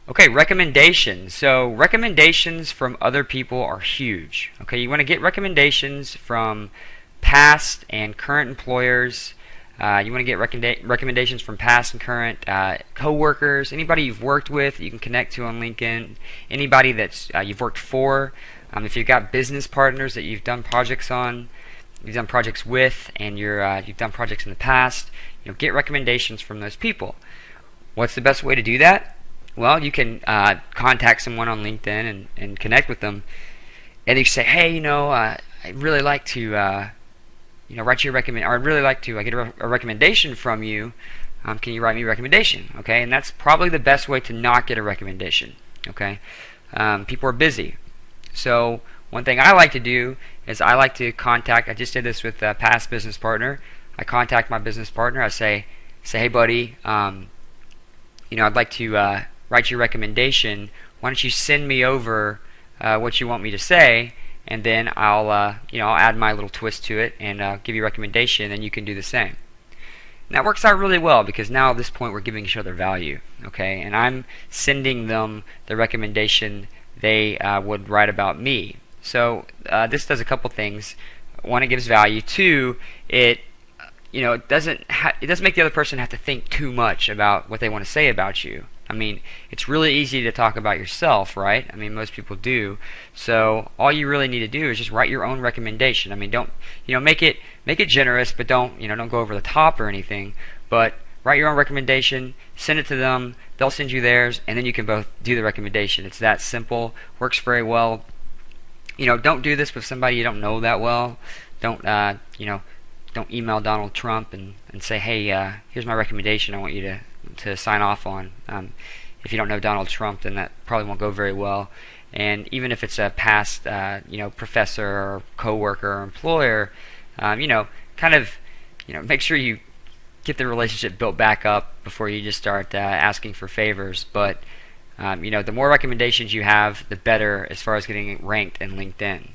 Okay, recommendations. So recommendations from other people are huge. Okay, you want to get recommendations from past and current employers. You want to get recommendations from past and current co-workers, anybody you've worked with, you can connect to on LinkedIn, anybody that's you've worked for. If you've got business partners that you've done projects on, you've done projects with, and you've done projects in the past, get recommendations from those people. What's the best way to do that? Well, you can contact someone on LinkedIn and connect with them, and you say, hey, I'd really like to, write you a recommend, or I'd really like to get a recommendation from you. Can you write me a recommendation? Okay, and that's probably the best way to not get a recommendation. Okay, people are busy, so one thing I like to do is I like to contact. I just did this with a past business partner. I contact my business partner. I say, hey, buddy, I'd like to write you a recommendation. Why don't you send me over what you want me to say, and then I'll add my little twist to it and give you a recommendation, and you can do the same. And that works out really well because now at this point we're giving each other value, okay? And I'm sending them the recommendation they would write about me. So this does a couple things. One, it gives value. Two, it doesn't make the other person have to think too much about what they want to say about you. I mean, it's really easy to talk about yourself, right? I mean, most people do. So all you really need to do is just write your own recommendation. I mean, don't make it generous, but don't go over the top or anything. But write your own recommendation, send it to them. They'll send you theirs, and then you can both do the recommendation. It's that simple. Works very well. Don't do this with somebody you don't know that well. Don't email Donald Trump and say, hey, here's my recommendation. I want you to sign off on. If you don't know Donald Trump, then that probably won't go very well. And even if it's a past, professor or coworker or employer, make sure you get the relationship built back up before you just start asking for favors. But the more recommendations you have, the better as far as getting ranked in LinkedIn.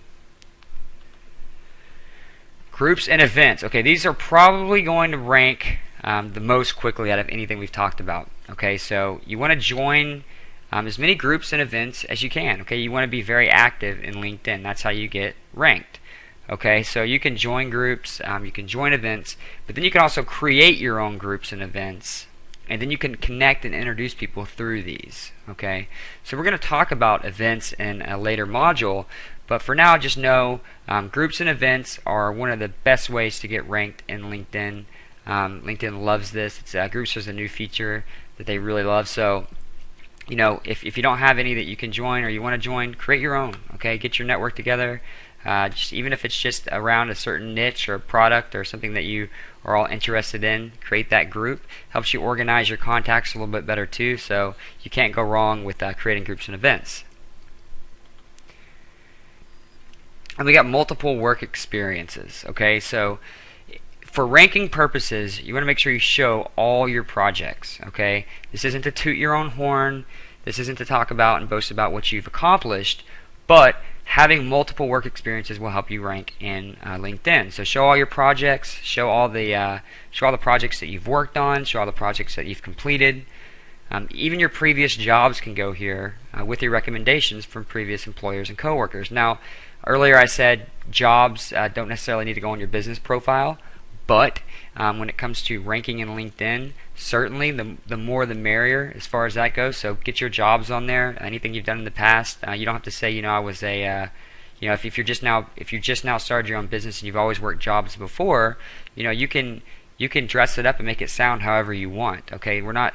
Groups and events. Okay, these are probably going to rank the most quickly out of anything we've talked about. Okay, so you want to join as many groups and events as you can. Okay, you want to be very active in LinkedIn. That's how you get ranked. Okay, so you can join groups, you can join events, but then you can also create your own groups and events, and then you can connect and introduce people through these. Okay, so we're going to talk about events in a later module. But for now, just know groups and events are one of the best ways to get ranked in LinkedIn. LinkedIn loves this. Groups is a new feature that they really love. So, if you don't have any that you can join or you want to join, create your own. Okay, get your network together. Even if it's just around a certain niche or product or something that you are all interested in, create that group. Helps you organize your contacts a little bit better too. So you can't go wrong with creating groups and events. And we got multiple work experiences. Okay, so for ranking purposes, you want to make sure you show all your projects. Okay, this isn't to toot your own horn. This isn't to talk about and boast about what you've accomplished, but having multiple work experiences will help you rank in LinkedIn. So show all your projects, show all the projects that you've worked on, show all the projects that you've completed. Even your previous jobs can go here with your recommendations from previous employers and coworkers. Now, earlier I said jobs don't necessarily need to go on your business profile, but when it comes to ranking in LinkedIn, certainly the more the merrier as far as that goes. So get your jobs on there. Anything you've done in the past, you don't have to say, I was a, if you just now started your own business and you've always worked jobs before, you can dress it up and make it sound however you want. Okay, we're not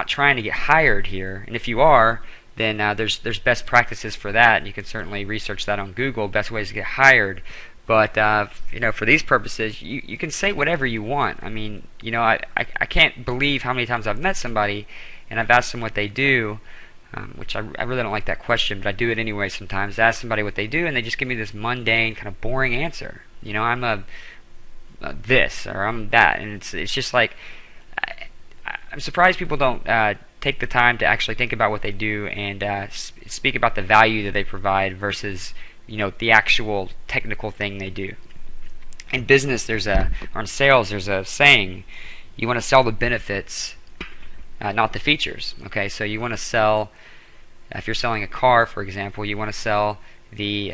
trying to get hired here, and if you are, then there's best practices for that. You can certainly research that on Google, best ways to get hired. But for these purposes, you can say whatever you want. I mean, I can't believe how many times I've met somebody and I've asked them what they do, which I really don't like that question, but I do it anyway sometimes. I ask somebody what they do, and they just give me this mundane, kind of boring answer. I'm a this or I'm that, and it's just like I'm surprised people don't take the time to actually think about what they do and speak about the value that they provide versus the actual technical thing they do. In business, or in sales, there's a saying: you want to sell the benefits, not the features. Okay, so you want to sell If you're selling a car, for example, you want to sell the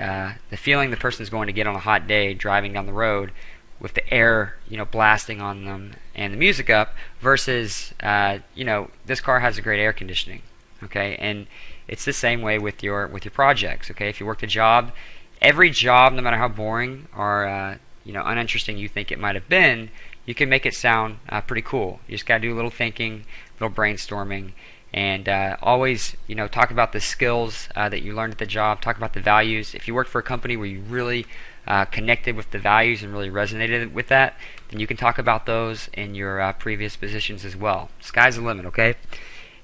feeling the person's going to get on a hot day driving down the road with the air, blasting on them and the music up, versus this car has a great air conditioning. Okay, and it's the same way with your projects. Okay, if you worked a job, every job, no matter how boring or uninteresting you think it might have been, you can make it sound pretty cool. You just got to do a little thinking, a little brainstorming, and always talk about the skills that you learned at the job. Talk about the values. If you worked for a company where you really connected with the values and really resonated with that, then you can talk about those in your previous positions as well. Sky's the limit, okay?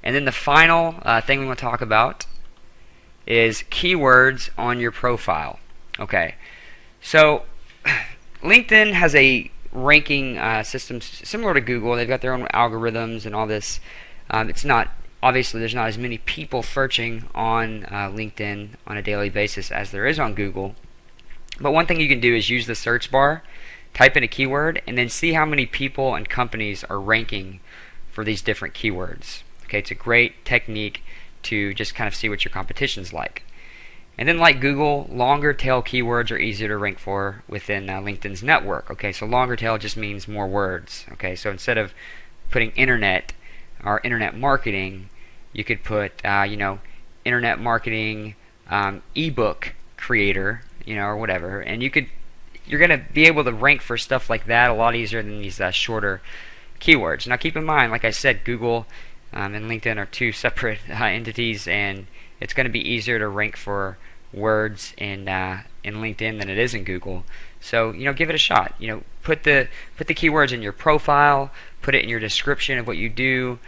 And then the final thing we want to talk about is keywords on your profile. Okay, so LinkedIn has a ranking system similar to Google. They've got their own algorithms and all this. It's not, obviously there's not as many people searching on LinkedIn on a daily basis as there is on Google. But one thing you can do is use the search bar, type in a keyword, and then see how many people and companies are ranking for these different keywords. Okay, it's a great technique to just kind of see what your competition's like. And then, like Google, longer tail keywords are easier to rank for within LinkedIn's network. Okay, so longer tail just means more words. Okay, so instead of putting internet or internet marketing, you could put internet marketing ebook creator, or whatever, and you're going to be able to rank for stuff like that a lot easier than these shorter keywords. Now keep in mind, like I said, Google and LinkedIn are two separate entities, and it's going to be easier to rank for words in LinkedIn than it is in Google. So give it a shot. Put the keywords in your profile, put it in your description of what you do,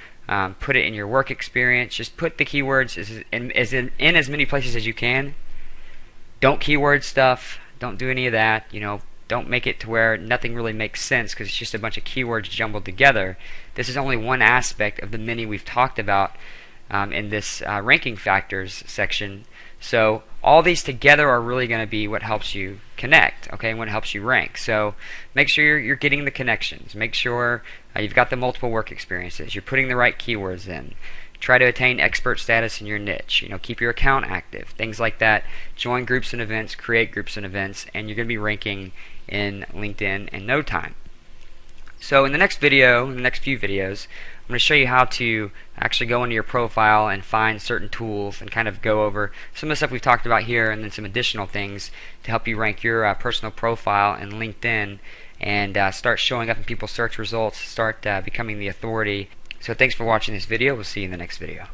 put it in your work experience. Just put the keywords in as many places as you can. Don't keyword stuff. Don't do any of that. Don't make it to where nothing really makes sense because it's just a bunch of keywords jumbled together. This is only one aspect of the many we've talked about in this ranking factors section. So all these together are really going to be what helps you connect, okay, and what helps you rank. So make sure you're getting the connections. Make sure you've got the multiple work experiences. You're putting the right keywords in. Try to attain expert status in your niche. Keep your account active. Things like that. Join groups and events. Create groups and events, and you're going to be ranking in LinkedIn in no time. So in the next video, in the next few videos, I'm going to show you how to actually go into your profile and find certain tools and kind of go over some of the stuff we've talked about here, and then some additional things to help you rank your personal profile in LinkedIn and start showing up in people's search results, start becoming the authority. So thanks for watching this video. We'll see you in the next video.